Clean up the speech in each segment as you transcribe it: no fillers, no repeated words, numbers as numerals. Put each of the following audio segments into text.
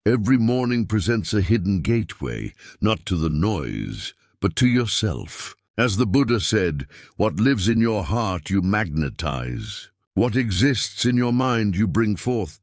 Every morning presents a hidden gateway, not to the noise, but to yourself. As the Buddha said, what lives in your heart you magnetize. What exists in your mind you bring forth.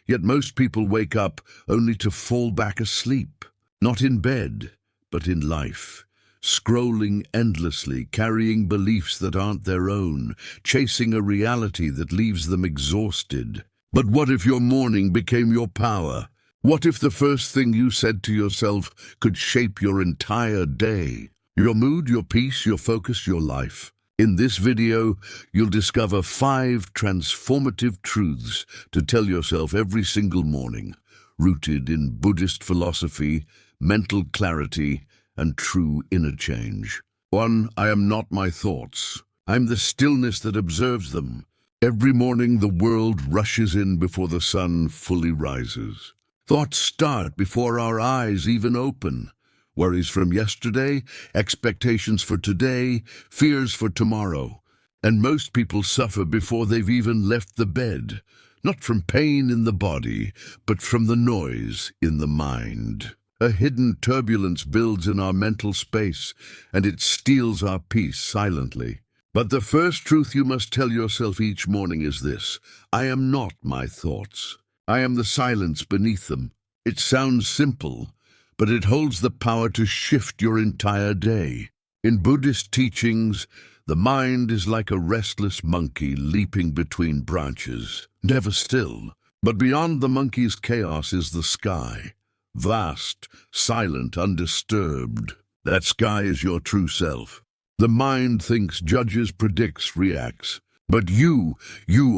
Yet most people wake up only to fall back asleep, not in bed, but in life, scrolling endlessly, carrying beliefs that aren't their own, chasing a reality that leaves them exhausted. But what if your morning became your power? What if the first thing you said to yourself could shape your entire day? Your mood, your peace, your focus, your life. In this video, you'll discover 5 transformative truths to tell yourself every single morning, rooted in Buddhist philosophy, mental clarity, and true inner change. 1. I am not my thoughts. I'm the stillness that observes them. Every morning the world rushes in before the sun fully rises. Thoughts start before our eyes even open. Worries from yesterday, expectations for today, fears for tomorrow. And most people suffer before they've even left the bed, not from pain in the body, but from the noise in the mind. A hidden turbulence builds in our mental space, and it steals our peace silently. But the first truth you must tell yourself each morning is this: I am not my thoughts. I am the silence beneath them. It sounds simple, but it holds the power to shift your entire day. In Buddhist teachings, the mind is like a restless monkey leaping between branches, never still. But beyond the monkey's chaos is the sky, vast, silent, undisturbed. That sky is your true self. The mind thinks, judges, predicts, reacts. But you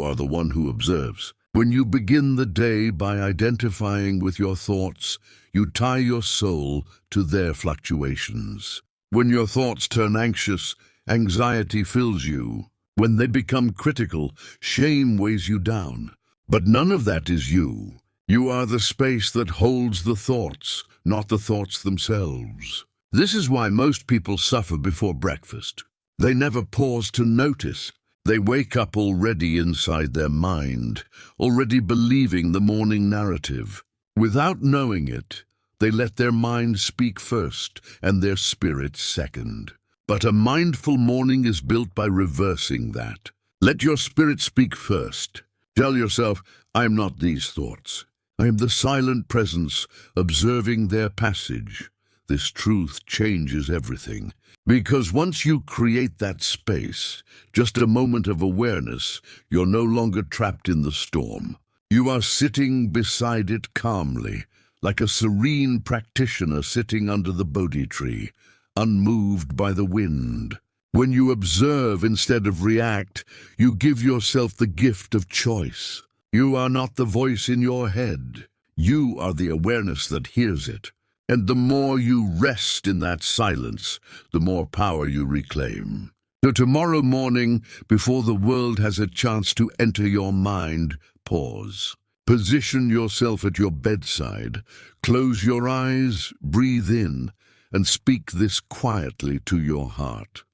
are the one who observes. When you begin the day by identifying with your thoughts, you tie your soul to their fluctuations. When your thoughts turn anxious, anxiety fills you. When they become critical, shame weighs you down. But none of that is you. You are the space that holds the thoughts, not the thoughts themselves. This is why most people suffer before breakfast. They never pause to notice. They wake up already inside their mind, already believing the morning narrative. Without knowing it, they let their mind speak first and their spirit second. But a mindful morning is built by reversing that. Let your spirit speak first. Tell yourself, I am not these thoughts. I am the silent presence observing their passage. This truth changes everything. Because once you create that space, just a moment of awareness, you're no longer trapped in the storm. You are sitting beside it calmly, like a serene practitioner sitting under the Bodhi tree, unmoved by the wind. When you observe instead of react, you give yourself the gift of choice. You are not the voice in your head. You are the awareness that hears it. And the more you rest in that silence, the more power you reclaim. So tomorrow morning, before the world has a chance to enter your mind, pause. Position yourself at your bedside. Close your eyes, breathe in, and speak this quietly to your heart.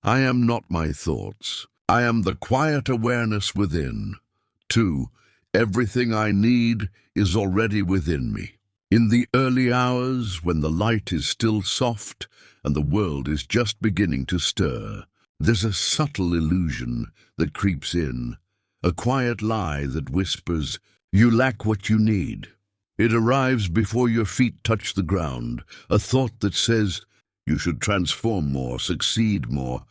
I am not my thoughts. I am the quiet awareness within. 2. Everything I need is already within me. In the early hours, when the light is still soft and the world is just beginning to stir, there's a subtle illusion that creeps in, a quiet lie that whispers, you lack what you need. It arrives before your feet touch the ground, a thought that says, you should transform more, succeed more,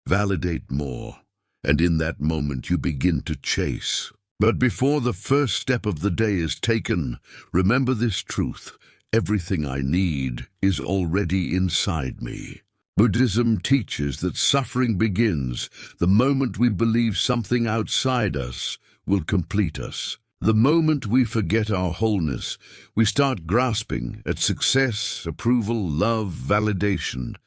validate more. And in that moment you begin to chase. But before the first step of the day is taken, remember this truth: everything I need is already inside me. Buddhism teaches that suffering begins the moment we believe something outside us will complete us. The moment we forget our wholeness, we start grasping at success, approval, love, validation.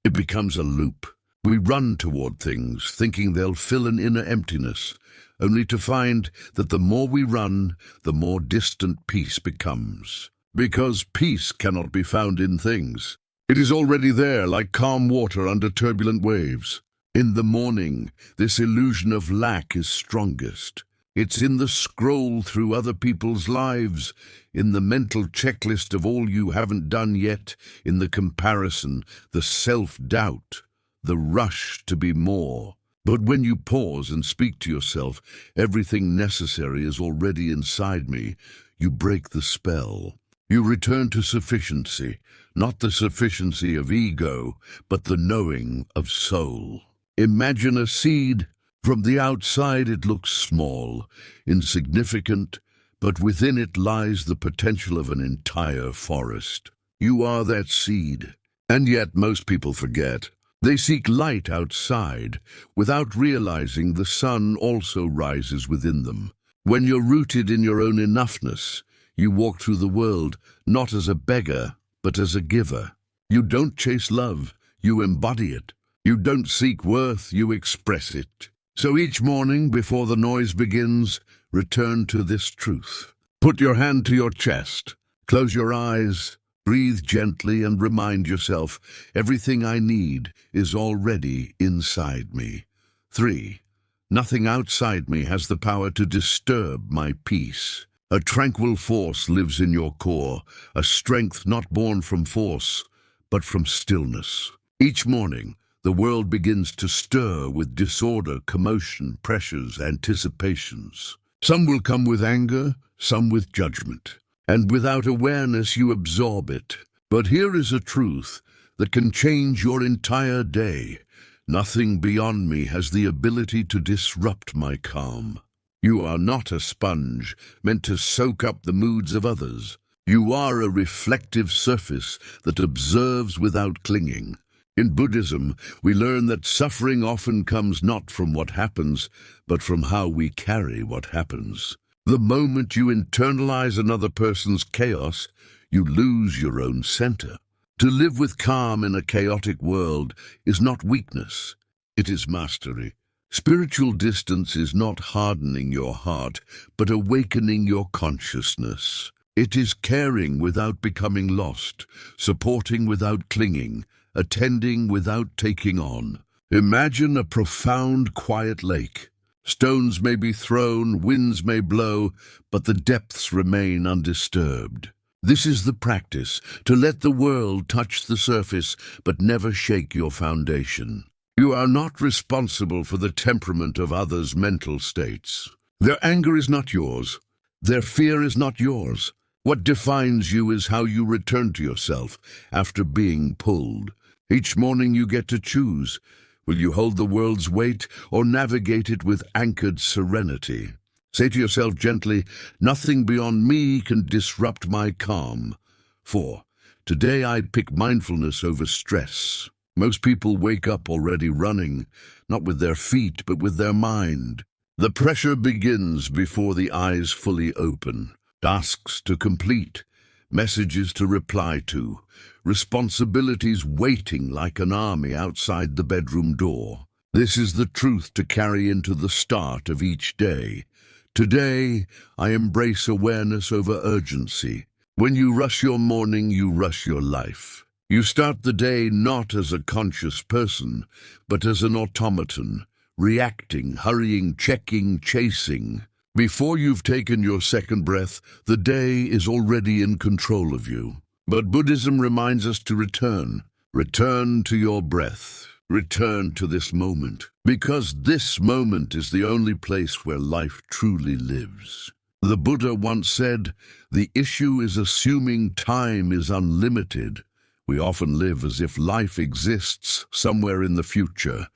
It becomes a loop. We run toward things, thinking they'll fill an inner emptiness, only to find that the more we run, the more distant peace becomes. Because peace cannot be found in things. It is already there, like calm water under turbulent waves. In the morning, this illusion of lack is strongest. It's in the scroll through other people's lives, in the mental checklist of all you haven't done yet, in the comparison, the self-doubt, the rush to be more. But when you pause and speak to yourself, everything necessary is already inside me. You break the spell. You return to sufficiency, not the sufficiency of ego, but the knowing of soul. Imagine a seed. From the outside it looks small, insignificant, but within it lies the potential of an entire forest. You are that seed. And yet most people forget. They seek light outside, without realizing the sun also rises within them. When you're rooted in your own enoughness, you walk through the world not as a beggar, but as a giver. You don't chase love, you embody it. You don't seek worth, you express it. So each morning, before the noise begins, return to this truth. Put your hand to your chest, close your eyes, breathe gently and remind yourself, everything I need is already inside me. 3. Nothing outside me has the power to disturb my peace. A tranquil force lives in your core, a strength not born from force, but from stillness. Each morning, the world begins to stir with disorder, commotion, pressures, anticipations. Some will come with anger, some with judgment. And without awareness, you absorb it. But here is a truth that can change your entire day. Nothing beyond me has the ability to disrupt my calm. You are not a sponge meant to soak up the moods of others. You are a reflective surface that observes without clinging. In Buddhism, we learn that suffering often comes not from what happens, but from how we carry what happens. The moment you internalize another person's chaos, you lose your own center. To live with calm in a chaotic world is not weakness, it is mastery. Spiritual distance is not hardening your heart, but awakening your consciousness. It is caring without becoming lost, supporting without clinging, attending without taking on. Imagine a profound, quiet lake. Stones may be thrown, winds may blow, but the depths remain undisturbed. This is the practice, to let the world touch the surface, but never shake your foundation. You are not responsible for the temperament of others' mental states. Their anger is not yours. Their fear is not yours. What defines you is how you return to yourself after being pulled. Each morning you get to choose. Will you hold the world's weight or navigate it with anchored serenity? Say to yourself gently, nothing beyond me can disrupt my calm. 4. Today I pick mindfulness over stress. Most people wake up already running, not with their feet, but with their mind. The pressure begins before the eyes fully open. Tasks to complete, messages to reply to, responsibilities waiting like an army outside the bedroom door. This is the truth to carry into the start of each day. Today, I embrace awareness over urgency. When you rush your morning, you rush your life. You start the day not as a conscious person, but as an automaton, reacting, hurrying, checking, chasing. Before you've taken your second breath, the day is already in control of you. But Buddhism reminds us to return. Return to your breath. Return to this moment. Because this moment is the only place where life truly lives. The Buddha once said, "The issue is assuming time is unlimited." We often live as if life exists somewhere in the future,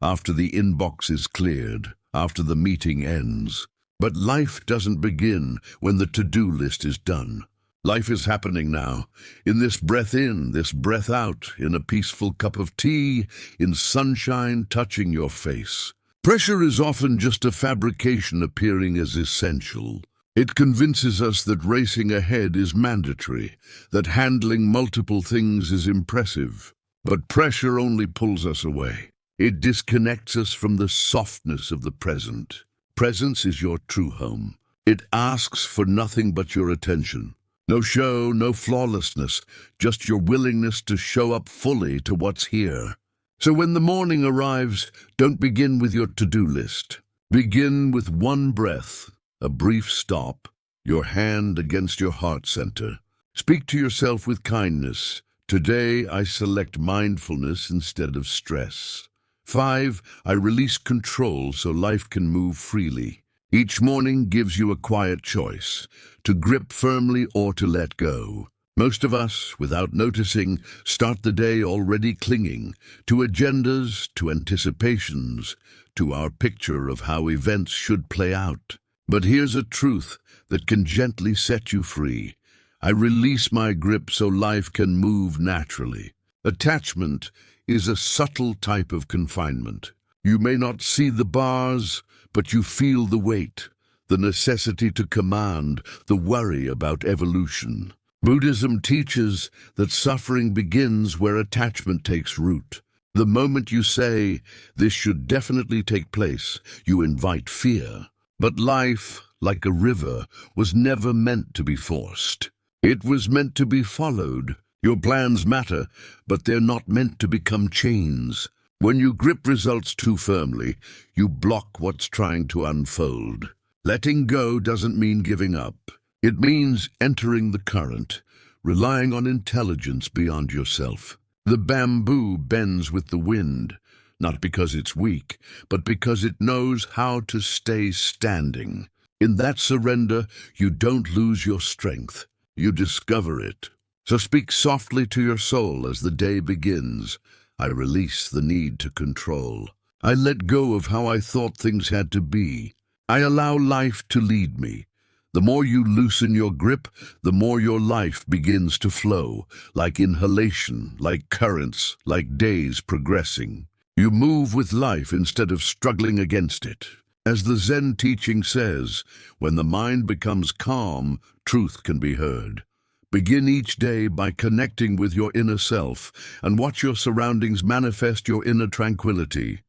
after the inbox is cleared, after the meeting ends. But life doesn't begin when the to-do list is done. Life is happening now, in this breath in, this breath out, in a peaceful cup of tea, in sunshine touching your face. Pressure is often just a fabrication appearing as essential. It convinces us that racing ahead is mandatory, that handling multiple things is impressive. But pressure only pulls us away. It disconnects us from the softness of the present. Presence is your true home. It asks for nothing but your attention. No show, no flawlessness, just your willingness to show up fully to what's here. So when the morning arrives, don't begin with your to-do list. Begin with one breath, A brief stop, your hand against your heart center. Speak to yourself with kindness. Today, I select mindfulness instead of stress. 5. I release control so life can move freely. Each morning gives you a quiet choice, to grip firmly or to let go. Most of us, without noticing, start the day already clinging to agendas, to anticipations, to our picture of how events should play out. But here's a truth that can gently set you free. I release my grip so life can move naturally. Attachment is a subtle type of confinement. You may not see the bars, but you feel the weight, the necessity to command, the worry about evolution. Buddhism teaches that suffering begins where attachment takes root. The moment you say, "This should definitely take place," you invite fear. But life, like a river, was never meant to be forced. It was meant to be followed. Your plans matter, but they're not meant to become chains. When you grip results too firmly, you block what's trying to unfold. Letting go doesn't mean giving up. It means entering the current, relying on intelligence beyond yourself. The bamboo bends with the wind, not because it's weak, but because it knows how to stay standing. In that surrender, you don't lose your strength, you discover it. So speak softly to your soul as the day begins. I release the need to control. I let go of how I thought things had to be. I allow life to lead me. The more you loosen your grip, the more your life begins to flow, like inhalation, like currents, like days progressing. You move with life instead of struggling against it. As the Zen teaching says, when the mind becomes calm, truth can be heard. Begin each day by connecting with your inner self and watch your surroundings manifest your inner tranquility.